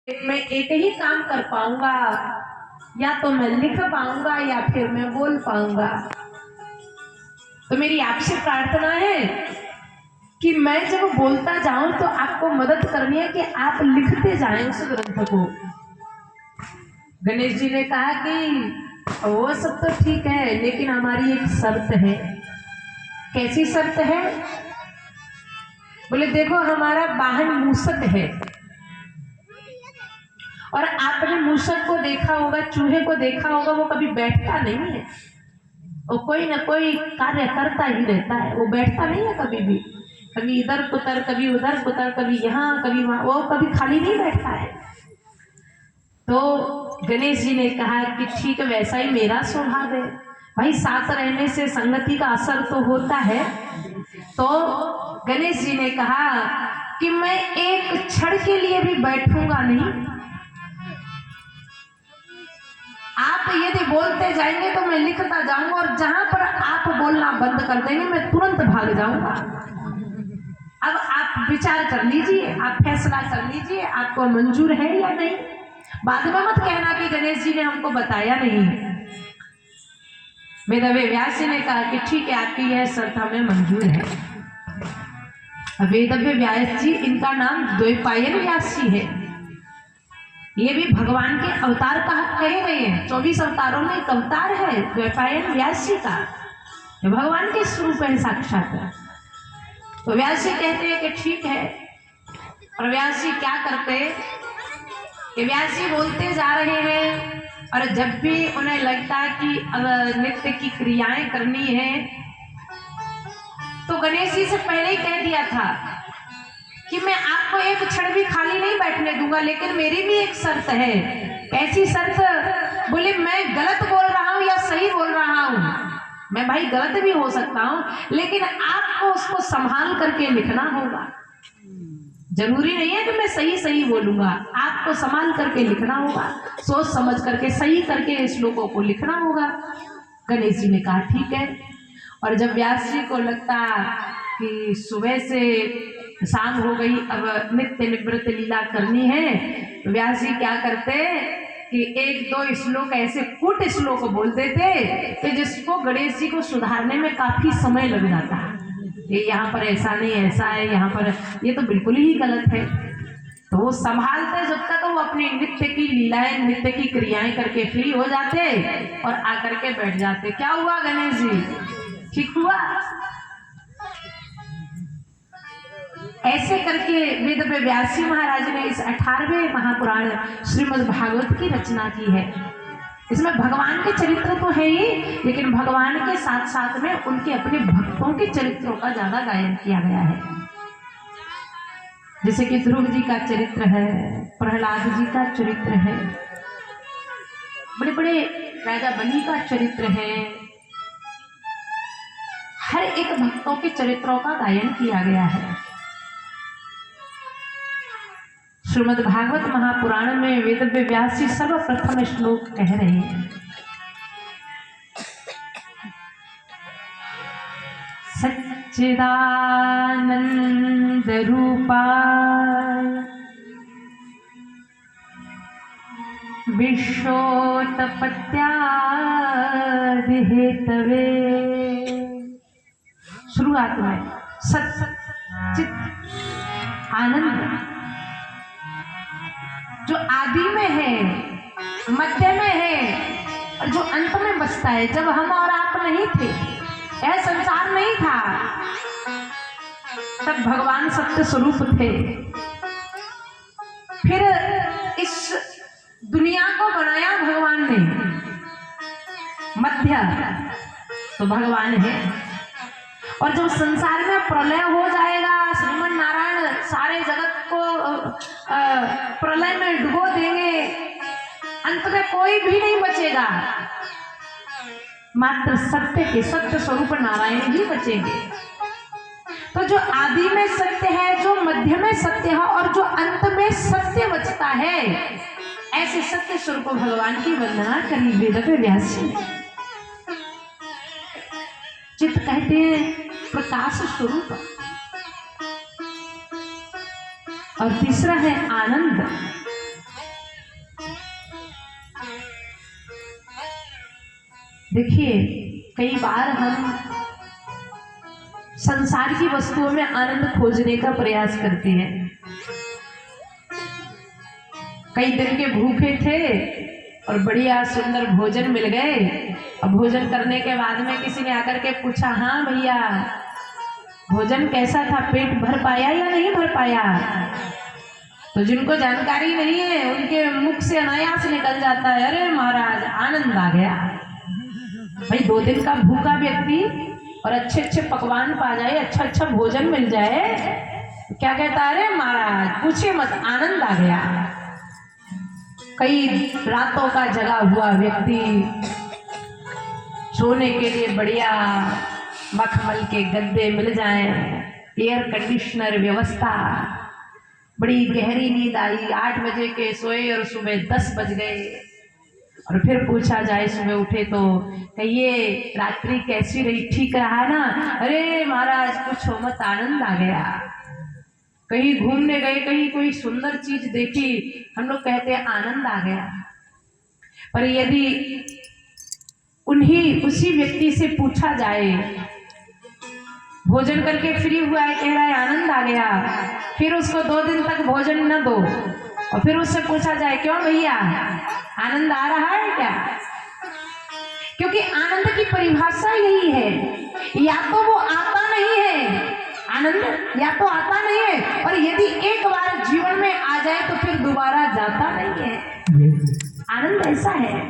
मैं एक ही काम कर पाऊंगा, या तो मैं लिख पाऊंगा या फिर मैं बोल पाऊंगा। तो मेरी आपसे प्रार्थना है कि मैं जब बोलता जाऊं तो आपको मदद करनी है कि आप लिखते जाएं उस ग्रंथ को। गणेश जी ने कहा कि वो सब तो ठीक है, लेकिन हमारी एक शर्त है। कैसी शर्त है? बोले देखो, हमारा वाहन मूषक है, और आपने मूषक को देखा होगा, चूहे को देखा होगा, वो कभी बैठता नहीं है, वो कोई ना कोई कार्य करता ही रहता है, वो बैठता नहीं है कभी भी। कभी इधर कुतर, कभी उधर कुतर, कभी यहाँ कभी वहां, वो कभी खाली नहीं बैठता है। तो गणेश जी ने कहा कि ठीक है, वैसा ही मेरा स्वभाव है भाई, साथ रहने से संगति का असर तो होता है। तो गणेश जी ने कहा कि मैं एक क्षण के लिए भी बैठूंगा नहीं। आप यदि बोलते जाएंगे तो मैं लिखता जाऊंगा, और जहां पर आप बोलना बंद कर देंगे मैं तुरंत भाग जाऊंगा। अब आप विचार कर लीजिए, आप फैसला कर लीजिए, आपको मंजूर है या नहीं। बाद में मत कहना कि गणेश जी ने हमको बताया नहीं। वेदव्य व्यास जी ने कहा कि ठीक है, आपकी यह शर्त हमें मंजूर है। वेदव्य व्यास जी, इनका नाम द्वैपायन व्यास जी है। ये भी भगवान के अवतार कहे गए हैं। 24 अवतारों में एक अवतार है द्वैपायन व्यास जी का, भगवान के स्वरूप है साक्षात। तो व्यास जी कहते हैं कि ठीक है। और व्यास जी क्या करते कि व्यास जी बोलते जा रहे हैं, और जब भी उन्हें लगता कि अगर नृत्य की क्रियाएं करनी है, तो गणेश जी से पहले ही कह दिया था कि मैं आपको एक क्षण भी खाली नहीं बैठने दूंगा, लेकिन मेरी भी एक शर्त है। ऐसी शर्त? बोले मैं गलत बोल रहा हूं या सही बोल रहा हूं, मैं भाई गलत भी हो सकता हूं, लेकिन आपको उसको संभाल करके लिखना होगा। जरूरी नहीं है कि मैं सही सही बोलूंगा, आपको संभाल करके लिखना होगा, सोच समझ करके सही करके श्लोकों को लिखना होगा। गणेश जी ने कहा ठीक है। और जब व्यास जी को लगता कि सुबह से शाम हो गई, अब नित्य निवृत्त लीला करनी है, तो व्यास जी क्या करते कि एक दो श्लोक ऐसे कूट श्लोक बोलते थे कि जिसको गणेश जी को सुधारने में काफी समय लग जाता है। ये यहाँ पर ऐसा नहीं, ऐसा है, यहाँ पर ये तो बिल्कुल ही गलत है। तो वो संभालते जब तक वो अपनी नृत्य की लीलाएं, नृत्य की क्रियाएं करके फ्री हो जाते और आकर के बैठ जाते। क्या हुआ गणेश जी, ठीक हुआ? ऐसे करके वेदव्य व्यास जी महाराज ने इस 18वें महापुराण श्रीमद् भागवत की रचना की है। इसमें भगवान के चरित्र तो है ही, लेकिन भगवान के साथ साथ में उनके अपने भक्तों के चरित्रों का ज्यादा गायन किया गया है। जैसे कि ध्रुव जी का चरित्र है, प्रहलाद जी का चरित्र है, बड़े बड़े राजा बलि का चरित्र है। हर एक भक्तों के चरित्रों का गायन किया गया है। श्रीमद् भागवत महापुराण में वेदव्य व्यास जी सर्वप्रथम श्लोक कह रहे हैं। सच्चिदानंद रूपाय विश्वोत्पत्त्यादि हेतवे। शुरुआत में सच्चित आनंद, जो आदि में है, मध्य में है, और जो अंत में बसता है। जब हम और आप नहीं थे, यह संसार नहीं था, तब भगवान सत्य स्वरूप थे। फिर इस दुनिया को बनाया भगवान ने, मध्य तो भगवान है। और जब संसार में प्रलय हो जाएगा, श्रीमन नारायण सारे जगत को प्रलय में डुबो देंगे, अंत में कोई भी नहीं बचेगा, मात्र सत्य के सत्य स्वरूप नारायण ही बचेंगे। तो जो आदि में सत्य है, जो मध्य में सत्य है, और जो अंत में सत्य बचता है, ऐसे सत्य स्वरूप भगवान की वंदना करी वेदव्य व्यास जी। चित्त कहते हैं प्रकाश स्वरूप, और तीसरा है आनंद। देखिए, कई बार हम संसार की वस्तुओं में आनंद खोजने का प्रयास करते हैं। कई दिन के भूखे थे और बढ़िया सुंदर भोजन मिल गए, और भोजन करने के बाद में किसी ने आकर के पूछा, हाँ भैया भोजन कैसा था, पेट भर पाया या नहीं भर पाया? तो जिनको जानकारी नहीं है उनके मुख से अनायास निकल जाता है, अरे महाराज आनंद आ गया। भाई 2 दिन का भूखा व्यक्ति और अच्छे अच्छे पकवान पा जाए, अच्छा अच्छा भोजन मिल जाए, क्या कहता है, अरे महाराज पूछिए मत, आनंद आ गया। कई रातों का जगा हुआ व्यक्ति सोने के लिए बढ़िया मखमल के गद्दे मिल जाएं, एयर कंडीशनर व्यवस्था, बड़ी गहरी नींद आई, 8 बजे के सोए और सुबह 10 बज गए, और फिर पूछा जाए सुबह उठे तो कहिए रात्रि कैसी रही, ठीक रहा ना? अरे महाराज पूछो मत, आनंद आ गया। कहीं घूमने गए, कहीं कोई सुंदर चीज देखी, हम लोग कहते हैं आनंद आ गया। पर यदि उसी व्यक्ति से पूछा जाए, भोजन करके फ्री हुआ है, कह रहा है आनंद आ गया, फिर उसको 2 दिन तक भोजन न दो और फिर उससे पूछा जाए, क्यों भैया आनंद आ रहा है क्या? क्योंकि आनंद की परिभाषा यही है, या तो वो आता नहीं है आनंद, या तो आता नहीं है, और यदि एक बार जीवन में आ जाए तो फिर दोबारा जाता नहीं है। आनंद ऐसा है।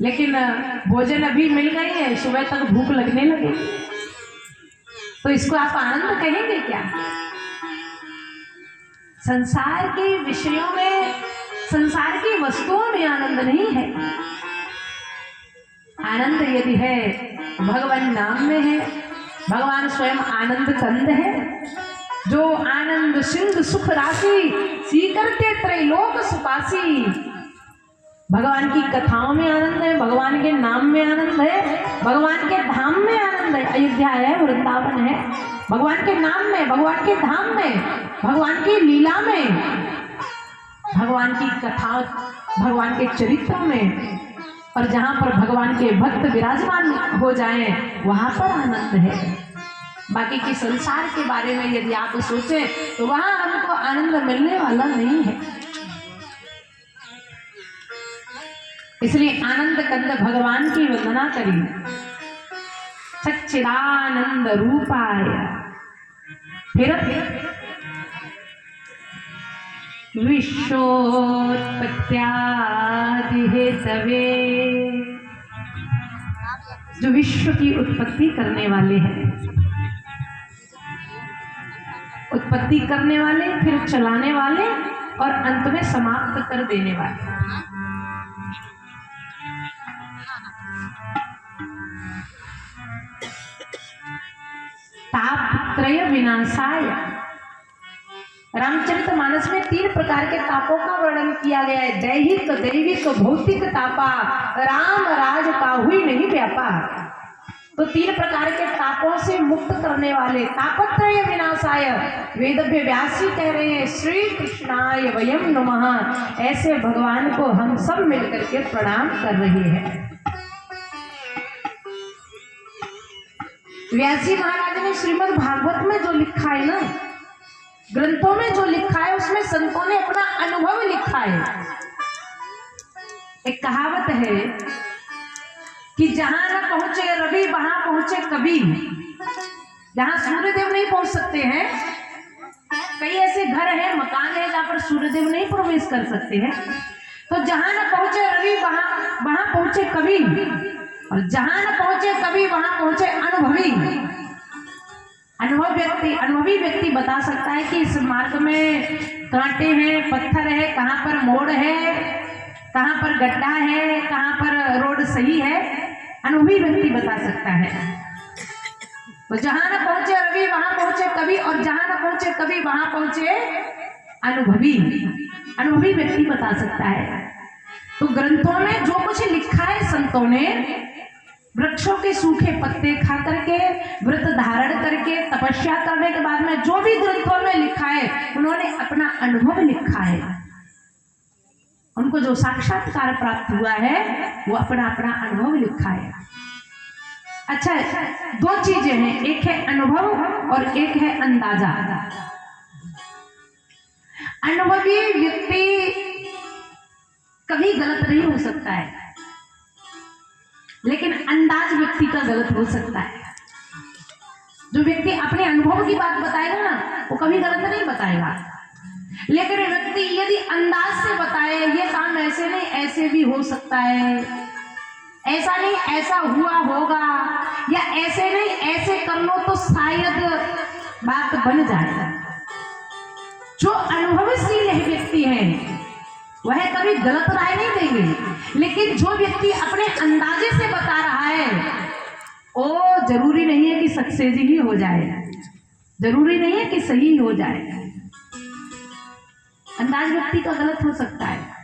लेकिन भोजन अभी मिल गई है, सुबह तक भूख लगने लगे, तो इसको आप आनंद कहेंगे क्या? संसार के विषयों में, संसार की वस्तुओं में आनंद नहीं है। आनंद यदि है भगवान नाम में है। भगवान स्वयं आनंद कंद है, जो आनंद सिंधु सुख राशि सीकरते त्रैलोक सुपासी। भगवान की कथाओं में आनंद है, भगवान के नाम में आनंद है, भगवान के धाम में आनंद है। अयोध्या है, वृंदावन है, भगवान के नाम में, भगवान के धाम में, भगवान की लीला में, भगवान की कथा, भगवान के चरित्रों में, और जहां पर भगवान के भक्त विराजमान हो जाएं वहां पर आनंद है। बाकी के संसार के बारे में यदि आप सोचें तो वहां हमको आनंद मिलने वाला नहीं है। इसलिए आनंद कंद भगवान की वंदना करी। सच्चिदानंद रूपाय फिर विश्वोत्पत्त्यादि हेतवे, जो विश्व की उत्पत्ति करने वाले हैं, उत्पत्ति करने वाले, फिर चलाने वाले और अंत में समाप्त कर देने वाले। तापत्रय विनाशाय। रामचरितमानस में 3 प्रकार के तापों का वर्णन किया गया है। दैहिक, दैविक, भौतिक तापा राम राज काहुई नहीं व्यापा। तो 3 प्रकार के तापों से मुक्त करने वाले तापत्रय विनाशाय। वेदव्य व्यास जी कह रहे हैं श्री कृष्णाय वयम नमः। ऐसे भगवान को हम सब मिलकर के प्रणाम कर रहे हैं। व्यास जी महाराज ने श्रीमद् भागवत में जो लिखा है ना, ग्रंथों में जो लिखा है, उसमें संतों ने अपना अनुभव लिखा है। एक कहावत है कि जहां न पहुंचे रवि वहां पहुंचे कवि। जहां सूर्यदेव नहीं पहुंच सकते हैं, कई ऐसे घर हैं, मकान है जहां पर सूर्यदेव नहीं प्रवेश कर सकते हैं, तो जहां न पहुंचे रवि वहां पहुंचे कवि, और जहां न पहुंचे कवि वहां पहुंचे अनुभवी। अनुभवी व्यक्ति बता सकता है कि इस मार्ग में कांटे हैं, पत्थर है, कहां पर मोड़ है, कहां पर गड्ढा है, कहां पर रोड सही है। अनुभवी व्यक्ति बता सकता है। तो जहां न पहुंचे रवि वहां पहुंचे कवि, और जहां न पहुंचे कवि वहां पहुंचे अनुभवी। अनुभवी व्यक्ति बता सकता है। तो ग्रंथों में जो कुछ लिखा है संतों ने, वृक्षों के सूखे पत्ते खा करके, व्रत धारण करके, तपस्या करने के बाद में जो भी ग्रंथों में लिखा है, उन्होंने अपना अनुभव लिखा है। उनको जो साक्षात्कार प्राप्त हुआ है वो अपना अपना अनुभव लिखा है। अच्छा, दो चीजें हैं, एक है अनुभव और एक है अंदाजा। अनुभवी व्यक्ति कभी गलत नहीं हो सकता है, लेकिन अंदाज व्यक्ति का गलत हो सकता है। जो व्यक्ति अपने अनुभव की बात बताएगा ना, वो कभी गलत नहीं बताएगा, लेकिन व्यक्ति यदि अंदाज से बताए ये काम ऐसे नहीं ऐसे भी हो सकता है, ऐसा नहीं ऐसा हुआ होगा, या ऐसे नहीं ऐसे कर लो तो शायद बात बन जाए। जो अनुभवशील व्यक्ति है वह कभी गलत राय नहीं देंगे, लेकिन जो व्यक्ति अपने अंदाजे से बता रहा है वो जरूरी नहीं है कि सक्सेस ही हो जाए, जरूरी नहीं है कि सही हो जाए। अंदाज व्यक्ति का गलत हो सकता है।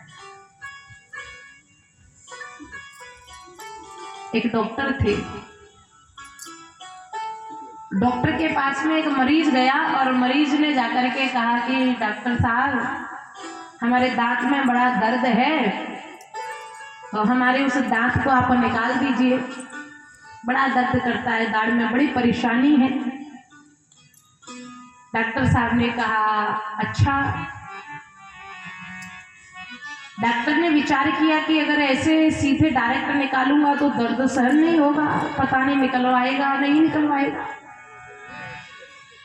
एक डॉक्टर थे, डॉक्टर के पास में एक मरीज गया और मरीज ने जाकर के कहा कि डॉक्टर साहब हमारे दांत में बड़ा दर्द है, तो हमारे उस दांत को आप निकाल दीजिए, बड़ा दर्द करता है, दाढ़ में बड़ी परेशानी है। डॉक्टर साहब ने कहा अच्छा। डॉक्टर ने विचार किया कि अगर ऐसे सीधे डायरेक्ट निकालूंगा तो दर्द सहन नहीं होगा, पता नहीं निकलवाएगा नहीं निकलवाएगा।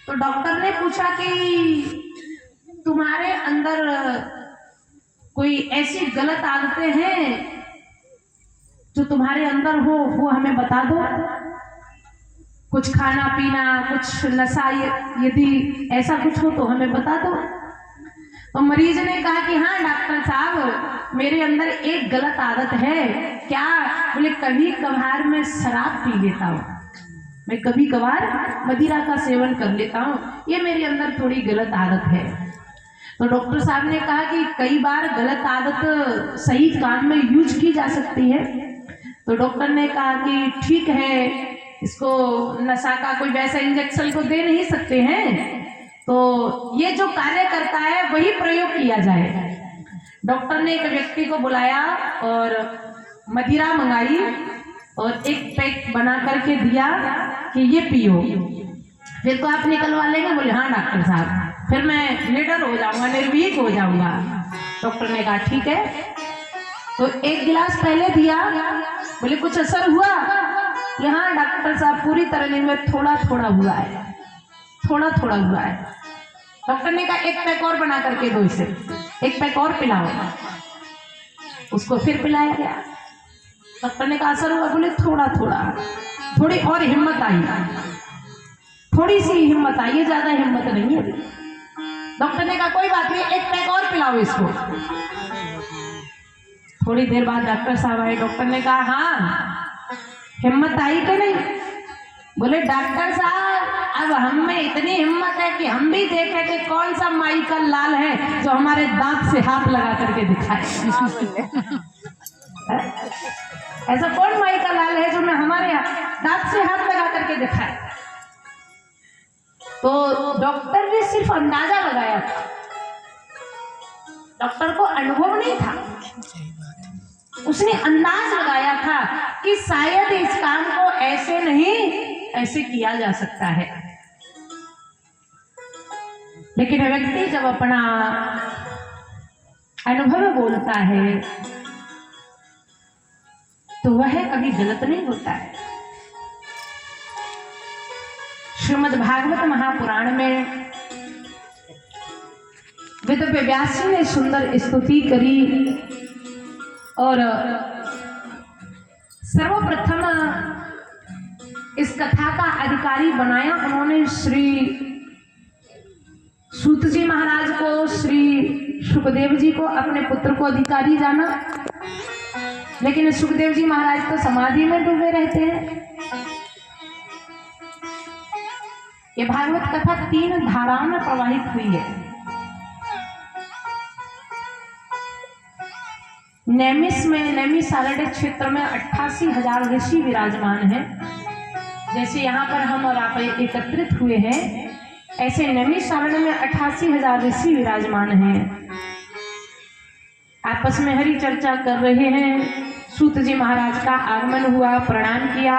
तो डॉक्टर ने पूछा कि तुम्हारे अंदर कोई ऐसी गलत आदतें हैं जो तुम्हारे अंदर हो वो हमें बता दो, कुछ खाना पीना कुछ नशा यदि ऐसा कुछ हो तो हमें बता दो। तो मरीज ने कहा कि हाँ डॉक्टर साहब मेरे अंदर एक गलत आदत है। क्या? बोले कभी कभार मैं शराब पी लेता हूँ, मैं कभी कभार मदिरा का सेवन कर लेता हूँ, ये मेरे अंदर थोड़ी गलत आदत है। तो डॉक्टर साहब ने कहा कि कई बार गलत आदत सही काम में यूज की जा सकती है। तो डॉक्टर ने कहा कि ठीक है, इसको नशा का कोई वैसा इंजेक्शन को दे नहीं सकते हैं, तो ये जो कार्य करता है वही प्रयोग किया जाए। डॉक्टर ने एक व्यक्ति को बुलाया और मदिरा मंगाई और एक पैक बना करके दिया कि ये पियो, फिर तो आप निकलवा लेंगे। बोले हाँ डॉक्टर साहब, फिर मैं निडर हो जाऊंगा, निर्भीक हो जाऊंगा। डॉक्टर ने कहा ठीक है। तो एक गिलास पहले दिया, बोले कुछ असर हुआ? यहाँ डॉक्टर साहब पूरी तरह नहीं, में थोड़ा थोड़ा हुआ है, थोड़ा थोड़ा हुआ है। डॉक्टर ने कहा एक पैक और बना करके दो, इसे एक पैक और पिलाओ। उसको फिर पिलाया गया। डॉक्टर ने कहा असर हुआ? बोले थोड़ा थोड़ा, थोड़ी और हिम्मत आई, थोड़ी सी हिम्मत आई, ज्यादा हिम्मत नहीं है। डॉक्टर ने कहा कोई बात नहीं, एक पैक और पिलाओ इसको। थोड़ी देर बाद डॉक्टर साहब आए। डॉक्टर ने कहा हाँ हिम्मत आई कि नहीं? बोले डॉक्टर साहब अब हम में इतनी हिम्मत है कि हम भी देखें कि कौन सा माई का लाल है जो हमारे दांत से हाथ लगा करके दिखाए। ऐसा कौन माई का लाल है जो हमारे दांत से हाथ लगा करके दिखाए? तो डॉक्टर ने सिर्फ अंदाजा लगाया था, डॉक्टर को अनुभव नहीं था, उसने अंदाज लगाया था कि शायद इस काम को ऐसे नहीं ऐसे किया जा सकता है। लेकिन व्यक्ति जब अपना अनुभव बोलता है तो वह कभी गलत नहीं होता है। श्रीमद् भागवत महापुराण में वेद व्यास ने सुंदर स्तुति करी और सर्वप्रथम इस कथा का अधिकारी बनाया उन्होंने श्री सूत जी महाराज को, श्री सुखदेव जी को, अपने पुत्र को अधिकारी जाना। लेकिन सुखदेव जी महाराज तो समाधि में डूबे रहते हैं। ये भागवत कथा 3 धाराओं में प्रवाहित हुई है। नैमिष में, नैमिषारण्य क्षेत्र में 88,000 ऋषि विराजमान हैं। जैसे यहाँ पर हम और आप एकत्रित हुए हैं, ऐसे नैमिषारण्य में 88,000 ऋषि विराजमान हैं। आपस में हरि चर्चा कर रहे हैं। सूत जी महाराज का आगमन हुआ, प्रणाम किया,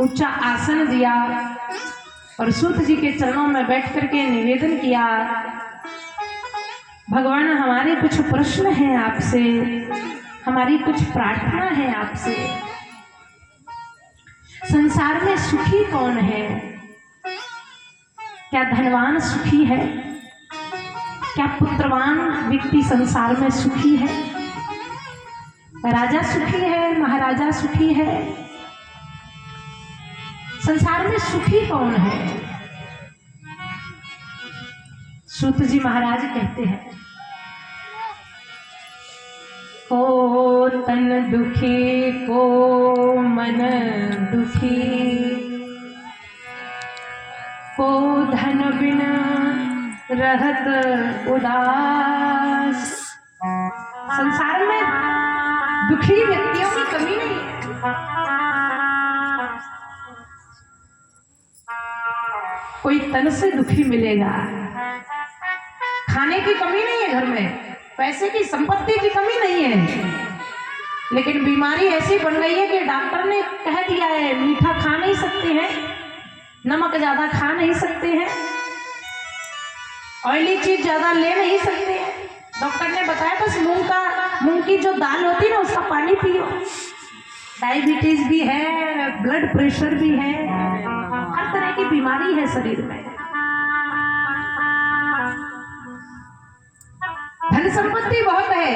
ऊंचा आसन दिया और सूत जी के चरणों में बैठ करके निवेदन किया, भगवान हमारे कुछ प्रश्न हैं आपसे, हमारी कुछ प्रार्थना है आपसे। संसार में सुखी कौन है? क्या धनवान सुखी है? क्या पुत्रवान व्यक्ति संसार में सुखी है? राजा सुखी है? महाराजा सुखी है? संसार में सुखी कौन है? सूत जी महाराज कहते हैं, को तन दुखी को मन दुखी, को धन बिन रहत उदास। संसार में दुखी व्यक्तियों की कमी नहीं है। कोई तन से दुखी मिलेगा, खाने की कमी नहीं है घर में, पैसे की संपत्ति की कमी नहीं है, लेकिन बीमारी ऐसी बन गई है कि डॉक्टर ने कह दिया है मीठा खा नहीं सकते हैं, नमक ज्यादा खा नहीं सकते हैं, ऑयली चीज ज्यादा ले नहीं सकते हैं। डॉक्टर ने बताया बस मूंग की जो दाल होती है ना उसका पानी पियो। डायबिटीज भी है, ब्लड प्रेशर भी है, हर तरह की बीमारी है शरीर में। धन संपत्ति बहुत है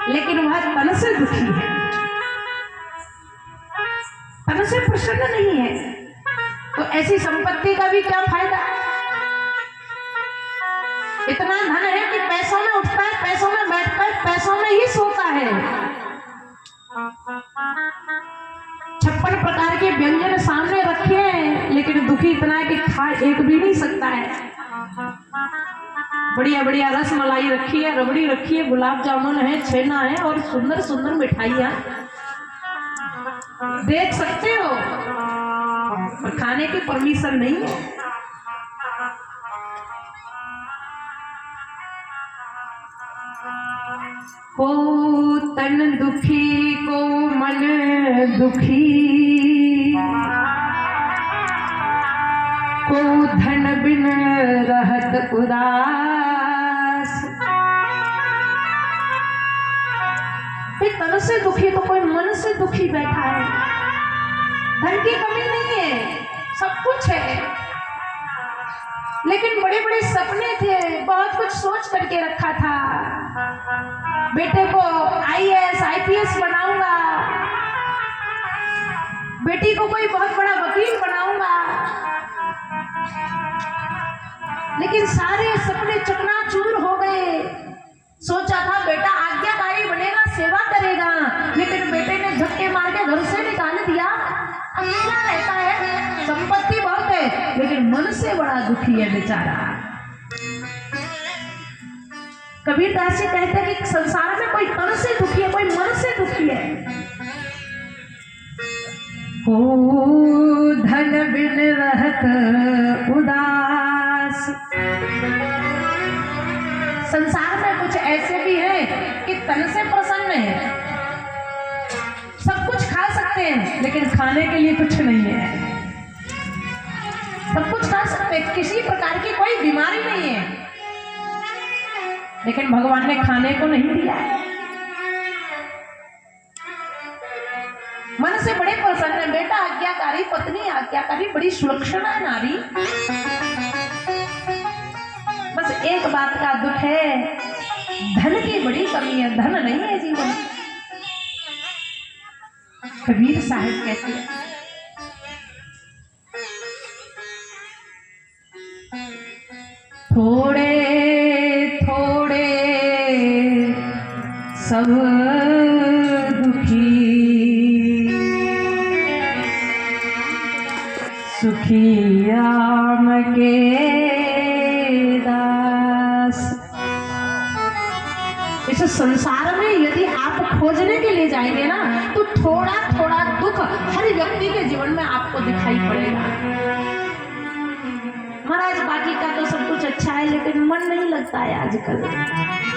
लेकिन वह तन से दुखी है, तन से प्रसन्न नहीं है, तो ऐसी संपत्ति का भी क्या फायदा? इतना धन है कि पैसों में उठता है, पैसों में बैठता है, पैसों में ही सोता है। 56 प्रकार के व्यंजन सामने रखे हैं लेकिन दुखी इतना है कि खा एक भी नहीं सकता है। बढ़िया बढ़िया रस मलाई रखी है, रबड़ी रखी है, गुलाब जामुन है, छेना है और सुंदर सुंदर मिठाइयां देख सकते हो, पर खाने की परमिशन नहीं है। को तन दुखी को मन दुखी, को धन बिन रहत उदास। कोई तन से दुखी तो कोई मन से दुखी बैठा है। धन की कमी नहीं है, सब कुछ है, लेकिन बड़े बड़े सपने थे, बहुत कुछ सोच करके रखा था, बेटे को IAS IPS बनाऊंगा, बेटी को कोई बहुत बड़ा वकील बनाऊंगा, लेकिन सारे सपने चकनाचूर हो गए। सोचा था बेटा आज्ञाकारी बनेगा, सेवा करेगा, लेकिन बेटे ने धक्के मार के घर से निकाल दिया। अकेला रहता है, संपत्ति बहुत है लेकिन मन से बड़ा दुखी है बेचारा। कबीरदास जी कहते हैं कि संसार में कोई तन से दुखी है, कोई मन से दुखी है। हो धन बिन रहत उदास। संसार में कुछ ऐसे भी हैं कि तन से प्रसन्न है, सब कुछ खा सकते हैं लेकिन खाने के लिए कुछ नहीं है। सब कुछ खा सकते हैं, किसी प्रकार की कोई बीमारी नहीं है, लेकिन भगवान ने खाने को नहीं दिया है। मन से बड़े प्रसन्न है, बेटा आज्ञाकारी, पत्नी आज्ञाकारी, बड़ी सुलक्षणा है नारी। बस एक बात का दुख है, धन की बड़ी कमी है, धन नहीं है जीवन। कबीर साहब कहते हैं थोड़े थोड़े सब दुखी, सुखी राम के दास। इस संसार में यदि आप खोजने के लिए जाएंगे ना तो थोड़ा थोड़ा दुख हर व्यक्ति के जीवन में आपको दिखाई पड़ेगा। महाराज बाकी का तो सब कुछ अच्छा है, लेकिन मन नहीं लगता है आजकल।